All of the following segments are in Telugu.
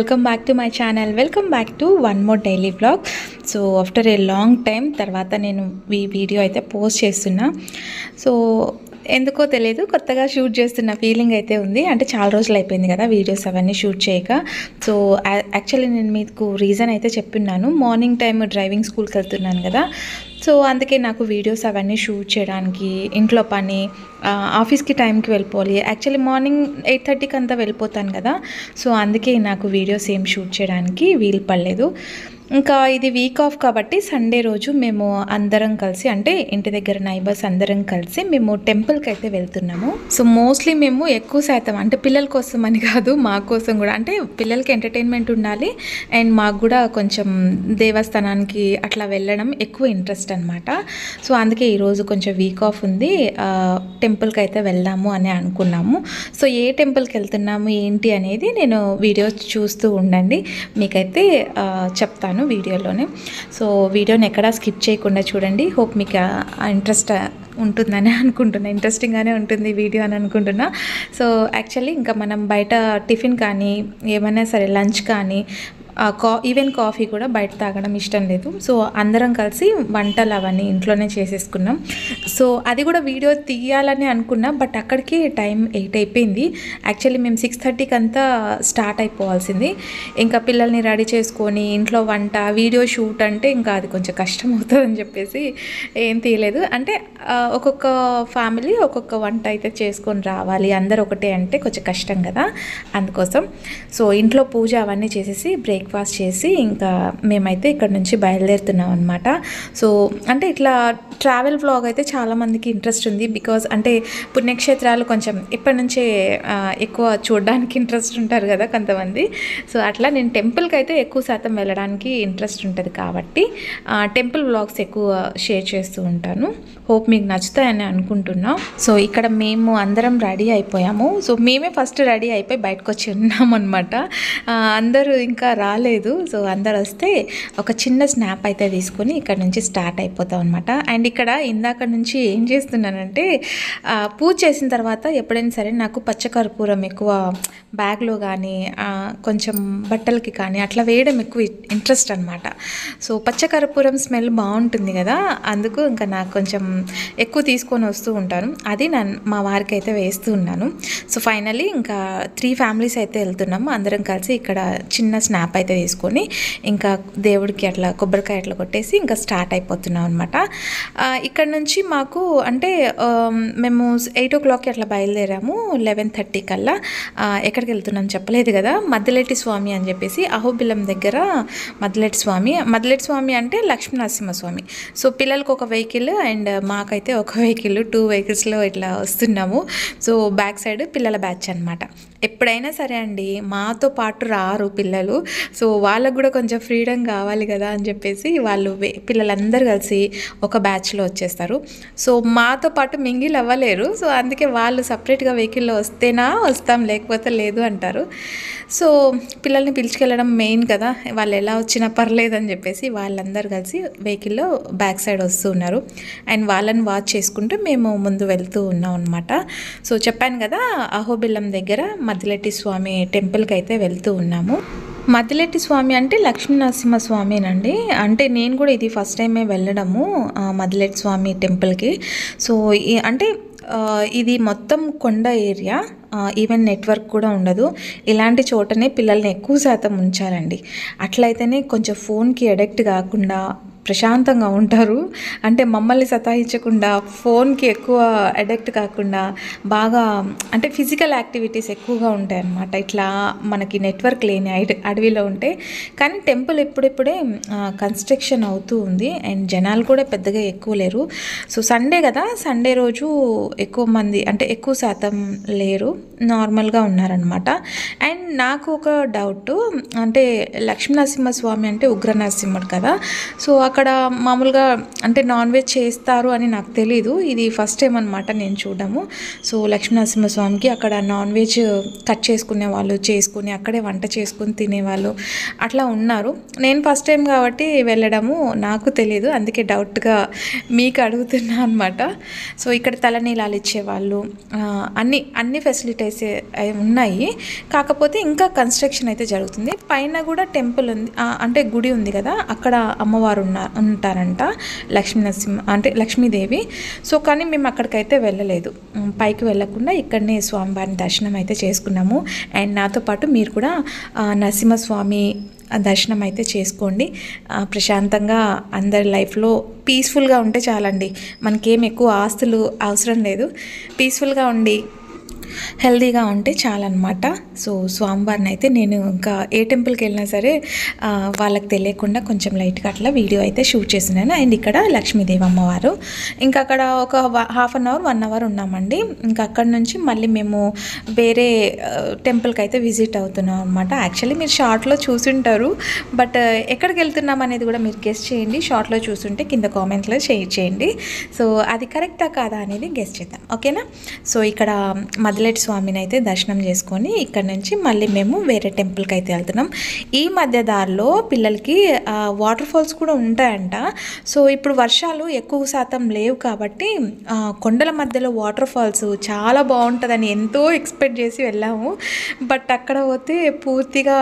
Welcome back to my channel. Welcome back to one more daily vlog. So after a long time తర్వాత నేను ఈ వీడియో అయితే పోస్ట్ చేస్తున్నా. సో ఎందుకో తెలియదు, కొత్తగా షూట్ చేస్తున్న ఫీలింగ్ అయితే ఉంది. అంటే చాలా రోజులు అయిపోయింది కదా వీడియోస్ అవన్నీ షూట్ చేయక. సో యాక్చువల్లీ నేను మీకు రీజన్ అయితే చెప్పున్నాను. మార్నింగ్ టైం డ్రైవింగ్ స్కూల్కి వెళ్తున్నాను కదా, సో అందుకే నాకు వీడియోస్ అవన్నీ షూట్ చేయడానికి, ఇంట్లో పని, ఆఫీస్కి టైంకి వెళ్ళిపోవాలి. యాక్చువల్లీ మార్నింగ్ 8:30కి అంతా వెళ్ళిపోతాను కదా, సో అందుకే నాకు వీడియోస్ ఏం షూట్ చేయడానికి వీలు పడలేదు. ఇంకా ఇది వీక్ ఆఫ్ కాబట్టి సండే రోజు మేము అందరం కలిసి, అంటే ఇంటి దగ్గర నైబర్స్ అందరం కలిసి మేము టెంపుల్కి అయితే వెళ్తున్నాము. సో మోస్ట్లీ మేము ఎక్కువ శాతం, అంటే పిల్లల కోసం అని కాదు, మా కోసం కూడా, అంటే పిల్లలకి ఎంటర్టైన్మెంట్ ఉండాలి అండ్ మాకు కూడా కొంచెం దేవస్థానానికి అట్లా వెళ్ళడం ఎక్కువ ఇంట్రెస్ట్ అనమాట. సో అందుకే ఈరోజు కొంచెం వీక్ ఆఫ్ ఉంది, టెంపుల్కి అయితే వెళ్దాము అని అనుకున్నాము. సో ఏ టెంపుల్కి వెళ్తున్నాము ఏంటి అనేది నేను వీడియోస్ చూస్తూ ఉండండి, మీకైతే చెప్తాను వీడియోలోనే. సో వీడియోని ఎక్కడా స్కిప్ చేయకుండా చూడండి. హోప్ మీకు ఇంట్రెస్ట్ ఉంటుందని అనుకుంటున్నా, ఇంట్రెస్టింగ్గానే ఉంటుంది వీడియో అని అనుకుంటున్నా. సో యాక్చువల్లీ ఇంకా మనం బయట టిఫిన్ కానీ ఏమైనా సరే లంచ్ కానీ ఈవెన్ కాఫీ కూడా బయట తాగడం ఇష్టం లేదు. సో అందరం కలిసి వంటలు అవన్నీ ఇంట్లోనే చేసేసుకున్నాం. సో అది కూడా వీడియో తీయాలని అనుకున్నా, బట్ అక్కడికి టైం 8 అయిపోయింది. యాక్చువల్లీ మేము 6:30కి అంతా స్టార్ట్ అయిపోవాల్సింది. ఇంకా పిల్లల్ని రెడీ చేసుకొని ఇంట్లో వంట వీడియో షూట్ అంటే ఇంకా అది కొంచెం కష్టం అవుతుందని చెప్పేసి ఏం తీయలేదు. అంటే ఒక్కొక్క ఫ్యామిలీ ఒక్కొక్క వంట అయితే చేసుకొని రావాలి, అందరు ఒకటే అంటే కొంచెం కష్టం కదా, అందుకోసం. సో ఇంట్లో పూజ అవన్నీ చేసేసి బ్రేక్ఫాస్ట్ చేసి ఇంకా మేమైతే ఇక్కడ నుంచి బయలుదేరుతున్నాం అనమాట. సో అంటే ఇట్లా ట్రావెల్ వ్లాగ్ అయితే చాలామందికి ఇంట్రెస్ట్ ఉంది, బికాజ్ అంటే పుణ్యక్షేత్రాలు కొంచెం ఇప్పటి నుంచే ఎక్కువ చూడడానికి ఇంట్రెస్ట్ ఉంటారు కదా కొంతమంది. సో అట్లా నేను టెంపుల్కి అయితే ఎక్కువ శాతం వెళ్ళడానికి ఇంట్రెస్ట్ ఉంటుంది కాబట్టి టెంపుల్ వ్లాగ్స్ ఎక్కువ షేర్ చేస్తూ ఉంటాను. హోప్ మీకు నచ్చుతాయని అనుకుంటున్నాం. సో ఇక్కడ మేము అందరం రెడీ అయిపోయాము. సో మేమే ఫస్ట్ రెడీ అయిపోయి బయటకు వచ్చి ఉన్నాం అనమాట. అందరూ ఇంకా రాలేదు. సో అందరు వస్తే ఒక చిన్న స్నాప్ అయితే తీసుకొని ఇక్కడ నుంచి స్టార్ట్ అయిపోతాం అనమాట. అండ్ ఇక్కడ ఇందాక నుంచి ఏం చేస్తున్నానంటే, పూజ చేసిన తర్వాత ఎప్పుడైనా సరే నాకు పచ్చకర్పూరం ఎక్కువ బ్యాగ్లో కానీ కొంచెం బట్టలకి కానీ అట్లా వేయడం ఎక్కువ ఇంట్రెస్ట్ అనమాట. సో పచ్చకర్పూరం స్మెల్ బాగుంటుంది కదా, అందుకు ఇంకా నాకు కొంచెం ఎక్కువ తీసుకొని వస్తూ ఉంటాను. అది మా వారికి అయితే వేస్తూ ఉన్నాను. సో ఫైనలీ ఇంకా 3 ఫ్యామిలీస్ అయితే వెళ్తున్నాము. అందరం కలిసి ఇక్కడ చిన్న స్నాప్ అయితే తీసుకొని ఇంకా దేవుడికి అట్లా కొబ్బరికాయ అట్లా కొట్టేసి ఇంకా స్టార్ట్ అయిపోతున్నాం అనమాట. ఇక్కడ నుంచి మాకు అంటే మేము 8 o'clockకి అట్లా బయలుదేరాము. 11:30 కల్లా ఎక్కడికి వెళ్తున్నాం చెప్పలేదు కదా, మద్దిలేటి స్వామి అని చెప్పేసి, అహోబిలం దగ్గర మద్దిలేటి స్వామి అంటే లక్ష్మీనరసింహస్వామి. సో పిల్లలకు ఒక వెహికల్ అండ్ మాకైతే ఒక వెహికల్, 2 వెహికల్స్లో ఇట్లా వస్తున్నాము. సో బ్యాక్ సైడ్ పిల్లల బ్యాచ్ అనమాట. ఎప్పుడైనా సరే అండి మాతో పాటు రారు పిల్లలు, సో వాళ్ళకు కూడా కొంచెం ఫ్రీడమ్ కావాలి కదా అని చెప్పేసి వాళ్ళు పిల్లలందరూ కలిసి ఒక బ్యాచ్లో వచ్చేస్తారు. సో మాతో పాటు మింగిల్ అవ్వలేరు. సో అందుకే వాళ్ళు సపరేట్గా వెహికల్లో వస్తేనా వస్తాం, లేకపోతే లేదు అంటారు. సో పిల్లల్ని పిలుచుకెళ్ళడం మెయిన్ కదా, వాళ్ళు ఎలా వచ్చినా పర్లేదు అని చెప్పేసి వాళ్ళందరూ కలిసి వెహికల్లో బ్యాక్ సైడ్ వస్తూ ఉన్నారు. అండ్ వాళ్ళని వాచ్ చేసుకుంటూ మేము ముందు వెళ్తూ ఉన్నాం అనమాట. సో చెప్పాను కదా, అహోబిలం దగ్గర మద్దిలేటి స్వామి టెంపుల్కి అయితే వెళ్తూ ఉన్నాము. మద్దిలేటి స్వామి అంటే లక్ష్మీనరసింహస్వామినండి. అంటే నేను కూడా ఇది ఫస్ట్ టైమే వెళ్ళడము మద్దిలేటి స్వామి టెంపుల్కి. సో అంటే ఇది మొత్తం కొండ ఏరియా, ఈవెన్ నెట్వర్క్ కూడా ఉండదు. ఇలాంటి చోటనే పిల్లల్ని ఎక్కువ శాతం ఉంచాలండి. అట్లయితేనే కొంచెం ఫోన్కి అడిక్ట్ కాకుండా ప్రశాంతంగా ఉంటారు. అంటే మమ్మల్ని సతాయించకుండా, ఫోన్కి ఎక్కువ అడిక్ట్ కాకుండా బాగా అంటే ఫిజికల్ యాక్టివిటీస్ ఎక్కువగా ఉంటాయి అన్నమాట. ఇట్లా మనకి నెట్వర్క్ లేని అడవిలో ఉంటే. కానీ టెంపుల్ ఇప్పుడిప్పుడే కన్స్ట్రక్షన్ అవుతూ ఉంది అండ్ జనాలు కూడా పెద్దగా ఎక్కువ లేరు. సో సండే కదా, సండే రోజు ఎక్కువ మంది అంటే ఎక్కువ శాతం లేరు, నార్మల్గా ఉన్నారనమాట. అండ్ నాకు ఒక డౌట్, అంటే లక్ష్మీనరసింహస్వామి అంటే ఉగ్ర నరసింహుడు కదా, సో అక్కడ అక్కడ మామూలుగా అంటే నాన్ వెజ్ చేస్తారు అని నాకు తెలీదు, ఇది ఫస్ట్ టైం అనమాట నేను చూడడము. సో లక్ష్మీనరసింహస్వామికి అక్కడ నాన్ వెజ్ కట్ చేసుకునే వాళ్ళు, చేసుకుని అక్కడే వంట చేసుకుని తినేవాళ్ళు అట్లా ఉన్నారు. నేను ఫస్ట్ టైం కాబట్టి వెళ్ళడము నాకు తెలియదు, అందుకే డౌట్గా మీకు అడుగుతున్నా అనమాట. సో ఇక్కడ తలనీలాలు ఇచ్చేవాళ్ళు, అన్ని ఫెసిలిటీస్ ఉన్నాయి. కాకపోతే ఇంకా కన్స్ట్రక్షన్ అయితే జరుగుతుంది. పైన కూడా టెంపుల్ ఉంది, అంటే గుడి ఉంది కదా, అక్కడ అమ్మవారు ఉంటారంట, లక్ష్మీదేవి. సో కానీ మేము అక్కడికైతే వెళ్ళలేదు, పైకి వెళ్ళకుండా ఇక్కడనే స్వామివారిని దర్శనం అయితే చేసుకున్నాము. అండ్ నాతో పాటు మీరు కూడా నరసింహస్వామి దర్శనం అయితే చేసుకోండి. ప్రశాంతంగా అందరి లైఫ్లో పీస్ఫుల్గా ఉంటే చాలండి, మనకేం ఎక్కువ ఆస్తులు అవసరం లేదు, పీస్ఫుల్గా ఉండి హెల్తీగా ఉంటే చాలన్నమాట. సో స్వామివారిని అయితే నేను ఇంకా ఏ టెంపుల్కి వెళ్ళినా సరే వాళ్ళకి తెలియకుండా కొంచెం లైట్గా అట్లా వీడియో అయితే షూట్ చేసినాను. అండ్ ఇక్కడ లక్ష్మీదేవి అమ్మవారు, ఇంకా అక్కడ ఒక హాఫ్ అన్ అవర్ 1 అవర్ ఉన్నామండి. ఇంకా అక్కడ నుంచి మళ్ళీ మేము వేరే టెంపుల్కి అయితే విజిట్ అవుతున్నాం అనమాట. యాక్చువల్లీ మీరు షార్ట్లో చూసుంటారు, బట్ ఎక్కడికి వెళ్తున్నాం అనేది కూడా మీరు గెస్ట్ చేయండి. షార్ట్లో చూసుంటే కింద కామెంట్లో షేర్ చేయండి. సో అది కరెక్టా కాదా అనేది గెస్ట్ చేద్దాం, ఓకేనా. సో ఇక్కడ మదిలేటి స్వామిని అయితే దర్శనం చేసుకొని ఇక్కడ నుంచి మళ్ళీ మేము వేరే టెంపుల్కి అయితే వెళ్తున్నాం. ఈ మధ్య దారిలో పిల్లలకి వాటర్ ఫాల్స్ కూడా ఉంటాయంట. సో ఇప్పుడు వర్షాలు ఎక్కువ శాతం లేవు కాబట్టి కొండల మధ్యలో వాటర్ ఫాల్స్ చాలా బాగుంటుందని ఎంతో ఎక్స్పెక్ట్ చేసి వెళ్ళాము. బట్ అక్కడ పోతే పూర్తిగా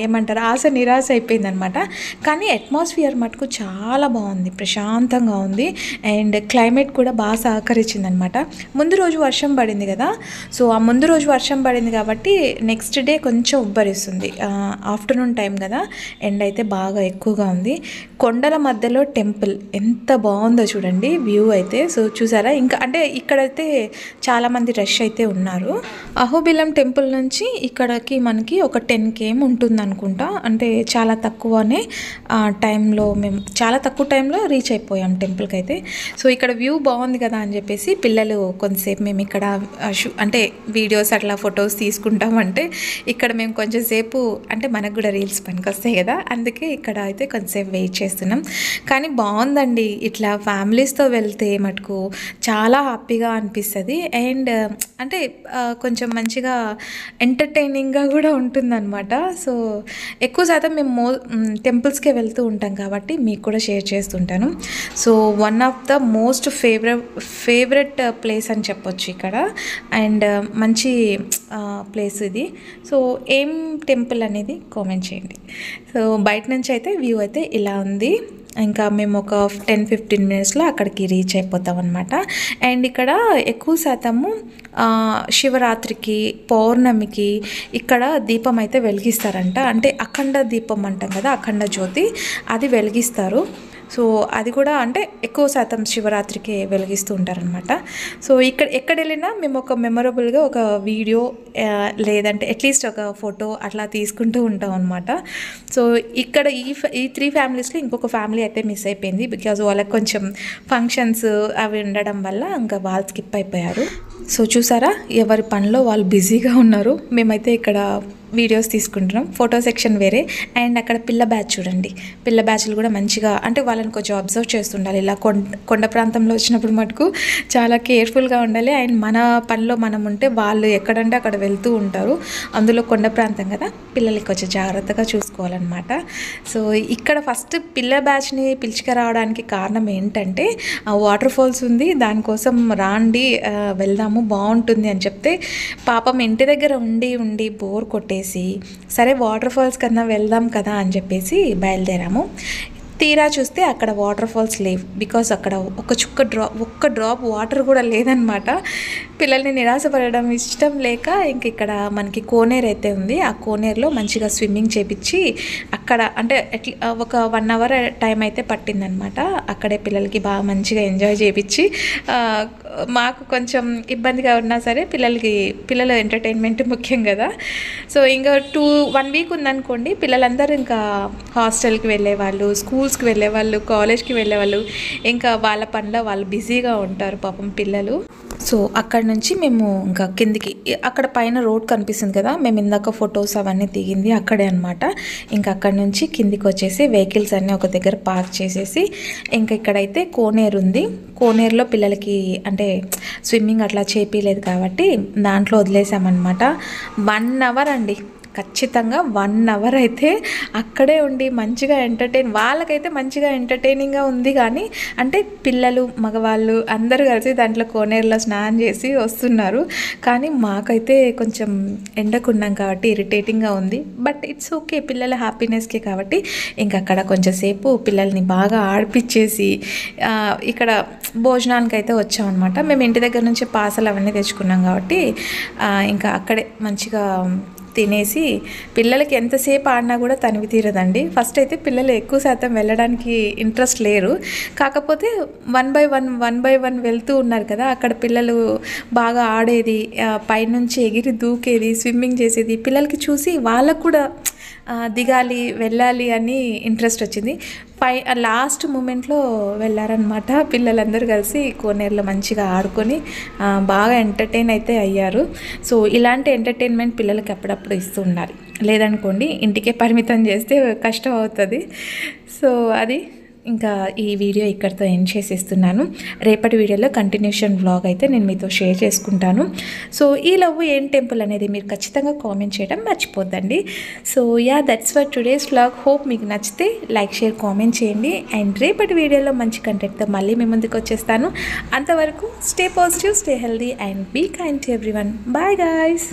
ఏమంటారు ఆశ నిరాశ అయిపోయిందనమాట. కానీ అట్మాస్ఫియర్ మటుకు చాలా బాగుంది, ప్రశాంతంగా ఉంది. అండ్ క్లైమేట్ కూడా బాగా సహకరించిందనమాట. ముందు రోజు వర్షం పడింది కదా, సో ఆ ముందు రోజు వర్షం పడింది కాబట్టి నెక్స్ట్ డే కొంచెం ఉబ్బరిస్తుంది. ఆఫ్టర్నూన్ టైం కదా, ఎండ్ అయితే బాగా ఎక్కువగా ఉంది. కొండల మధ్యలో టెంపుల్ ఎంత బాగుందో చూడండి వ్యూ అయితే. సో చూసారా, ఇంకా అంటే ఇక్కడైతే చాలామంది రష్ అయితే ఉన్నారు. అహోబిలం టెంపుల్ నుంచి ఇక్కడికి మనకి ఒక 10 km ఉంటుంది అనుకుంటా, అంటే చాలా తక్కువనే టైంలో మేము చాలా తక్కువ టైంలో రీచ్ అయిపోయాం టెంపుల్కి అయితే. సో ఇక్కడ వ్యూ బాగుంది కదా అని చెప్పేసి పిల్లలు కొంతసేపు మేము ఇక్కడ అంటే వీడియోస్ అట్లా ఫొటోస్ తీసుకుంటామంటే ఇక్కడ మేము కొంచెం సేపు అంటే మనకు కూడా రీల్స్ పనికి వస్తాయి కదా, అందుకే ఇక్కడ అయితే కొంతసేపు వెయిట్ చేస్తున్నాం. కానీ బాగుందండి, ఇట్లా ఫ్యామిలీస్తో వెళ్తే మటుకు చాలా హ్యాపీగా అనిపిస్తుంది. అండ్ అంటే కొంచెం మంచిగా ఎంటర్టైనింగ్గా కూడా ఉంటుందన్నమాట. సో ఎక్కువ శాతం మేము టెంపుల్స్కే వెళ్తూ ఉంటాం కాబట్టి మీకు కూడా షేర్ చేస్తుంటాను. So one of the most favourite place అని చెప్పొచ్చు ఇక్కడ. అండ్ మంచి ప్లేస్ ఇది. సో ఏం టెంపుల్ అనేది కామెంట్ చేయండి. సో బయట నుంచి అయితే వ్యూ అయితే ఇలా ఉంది. ఇంకా మేము ఒక 10-15 మినిట్స్లో అక్కడికి రీచ్ అయిపోతాం అనమాట. అండ్ ఇక్కడ ఎక్కువ శాతము శివరాత్రికి, పౌర్ణమికి ఇక్కడ దీపం అయితే వెలిగిస్తారంట. అంటే అఖండ దీపం అంటాం కదా, అఖండ జ్యోతి, అది వెలిగిస్తారు. సో అది కూడా అంటే ఎక్కువ శాతం శివరాత్రికి వెలిగిస్తూ ఉంటారనమాట. సో ఎక్కడ వెళ్ళినా మేము ఒక మెమొరబుల్గా ఒక వీడియో లేదంటే అట్లీస్ట్ ఒక ఫోటో అట్లా తీసుకుంటూ ఉంటాం అనమాట. సో ఇక్కడ ఈ 3 ఫ్యామిలీస్లో ఇంకొక ఫ్యామిలీ అయితే మిస్ అయిపోయింది, బికాజ్ వాళ్ళకి కొంచెం ఫంక్షన్స్ అవి ఉండడం వల్ల ఇంకా వాళ్ళు స్కిప్ అయిపోయారు. సో చూసారా, ఎవరి పనిలో వాళ్ళు బిజీగా ఉన్నారు. మేమైతే ఇక్కడ వీడియోస్ తీసుకుంటున్నాం, ఫోటో సెక్షన్ వేరే. అండ్ అక్కడ పిల్ల బ్యాచ్ చూడండి, పిల్ల బ్యాచ్లు కూడా మంచిగా అంటే వాళ్ళని కొంచెం అబ్జర్వ్ చేస్తుండాలి. ఇలా కొండ ప్రాంతంలో వచ్చినప్పుడు మటుకు చాలా కేర్ఫుల్గా ఉండాలి. అండ్ మన పనిలో మనం ఉంటే వాళ్ళు ఎక్కడంటే అక్కడ వెళ్తూ ఉంటారు. అందులో కొండ ప్రాంతం కదా, పిల్లలకి కొంచెం జాగ్రత్తగా చూసుకోవాలన్నమాట. సో ఇక్కడ ఫస్ట్ పిల్ల బ్యాచ్ని పిలుచుకురావడానికి కారణం ఏంటంటే వాటర్ ఫాల్స్ ఉంది, దానికోసం రాండి వెళ్దాము బాగుంటుంది అని చెప్తే పాపం ఇంటి దగ్గర ఉండి బోర్ కొట్టేసి సరే వాటర్ ఫాల్స్ కన్నా వెళ్దాం కదా అని చెప్పేసి బయలుదేరాము. తీరా చూస్తే అక్కడ వాటర్ ఫాల్స్ లేవు, బికాస్ అక్కడ ఒక్క డ్రాప్ వాటర్ కూడా లేదనమాట. పిల్లల్ని నిరాశపడడం ఇష్టం లేక ఇంక ఇక్కడ మనకి కోనేరు అయితే ఉంది, ఆ కోనేరులో మంచిగా స్విమ్మింగ్ చేపించి అక్కడ అంటే ఒక 1 అవర్ టైం అయితే పట్టిందనమాట. అక్కడే పిల్లలకి బాగా మంచిగా ఎంజాయ్ చేపించి మాకు కొంచెం ఇబ్బందిగా ఉన్నా సరే పిల్లల ఎంటర్టైన్మెంట్ ముఖ్యం కదా. సో ఇంకా 1 వీక్ ఉందనుకోండి, పిల్లలందరూ ఇంకా హాస్టల్కి వెళ్ళేవాళ్ళు, స్కూల్స్కి వెళ్ళేవాళ్ళు, కాలేజ్కి వెళ్ళేవాళ్ళు, ఇంకా వాళ్ళ పనిలో వాళ్ళు బిజీగా ఉంటారు పాపం పిల్లలు. సో అక్కడ నుంచి మేము ఇంకా కిందికి, అక్కడ పైన రోడ్ కనిపిస్తుంది కదా, మేము ఇందాక ఫొటోస్ అవన్నీ దిగింది అక్కడే అనమాట. ఇంకా అక్కడ నుంచి కిందికి వచ్చేసి వెహికల్స్ అన్నీ ఒక దగ్గర పార్క్ చేసేసి, ఇంకా ఇక్కడైతే కోనేరు ఉంది. కోనేరులో పిల్లలకి అంటే స్విమ్మింగ్ అట్లా చేపిలేదు కాబట్టి దాంట్లో వదిలేసామన్నమాట. 1 అవర్ అండి, ఖచ్చితంగా 1 అవర్ అయితే అక్కడే ఉండి మంచిగా వాళ్ళకైతే మంచిగా ఎంటర్టైనింగ్గా ఉంది. కానీ అంటే పిల్లలు మగవాళ్ళు అందరూ కలిసి దాంట్లో కోనేరులో స్నానం చేసి వస్తున్నారు. కానీ మాకైతే కొంచెం ఎండకున్నాం కాబట్టి ఇరిటేటింగ్గా ఉంది. బట్ ఇట్స్ ఓకే, పిల్లల హ్యాపీనెస్కే కాబట్టి ఇంక అక్కడ కొంచెంసేపు పిల్లల్ని బాగా ఆడిపించేసి ఇక్కడ భోజనానికి అయితే వచ్చామన్నమాట. మేము ఇంటి దగ్గర నుంచి పార్సల్ అవన్నీ తెచ్చుకున్నాం కాబట్టి ఇంకా అక్కడే మంచిగా తినేసి, పిల్లలకి ఎంతసేపు ఆడినా కూడా తనివి తీరదండి. ఫస్ట్ అయితే పిల్లలు ఎక్కువ శాతం వెళ్ళడానికి ఇంట్రెస్ట్ లేరు. కాకపోతే 1 బై 1 వెళ్తూ ఉన్నారు కదా, అక్కడ పిల్లలు బాగా ఆడేది, పైనుంచి ఎగిరి దూకేది, స్విమ్మింగ్ చేసేది పిల్లలకి చూసి వాళ్ళకు కూడా దిగాలి వెళ్ళాలి అని ఇంట్రెస్ట్ వచ్చింది. లాస్ట్ మూమెంట్లో వెళ్ళారనమాట పిల్లలందరూ కలిసి కోనేరులో మంచిగా ఆడుకొని బాగా ఎంటర్టైన్ అయితే అయ్యారు. సో ఇలాంటి ఎంటర్టైన్మెంట్ పిల్లలకి అప్పుడప్పుడు ఇస్తూ ఉండాలి, లేదనుకోండి ఇంటికే పరిమితం చేస్తే కష్టం అవుతుంది. సో అది ఇంకా ఈ వీడియో ఇక్కడితో ఎండ్ చేసేస్తున్నాను. రేపటి వీడియోలో కంటిన్యూషన్ వ్లాగ్ అయితే నేను మీతో షేర్ చేసుకుంటాను. సో ఈ లవ్ ఏం టెంపుల్ అనేది మీరు ఖచ్చితంగా కామెంట్ చేయడం మర్చిపోద్దండి. So that's for today's vlog. Hope మీకు నచ్చితే లైక్, షేర్, కామెంట్ చేయండి. అండ్ రేపటి వీడియోలో మంచి కంటెంట్తో మళ్ళీ మీ ముందుకు వచ్చేస్తాను. అంతవరకు stay positive, stay healthy and be kind to everyone. Bye guys.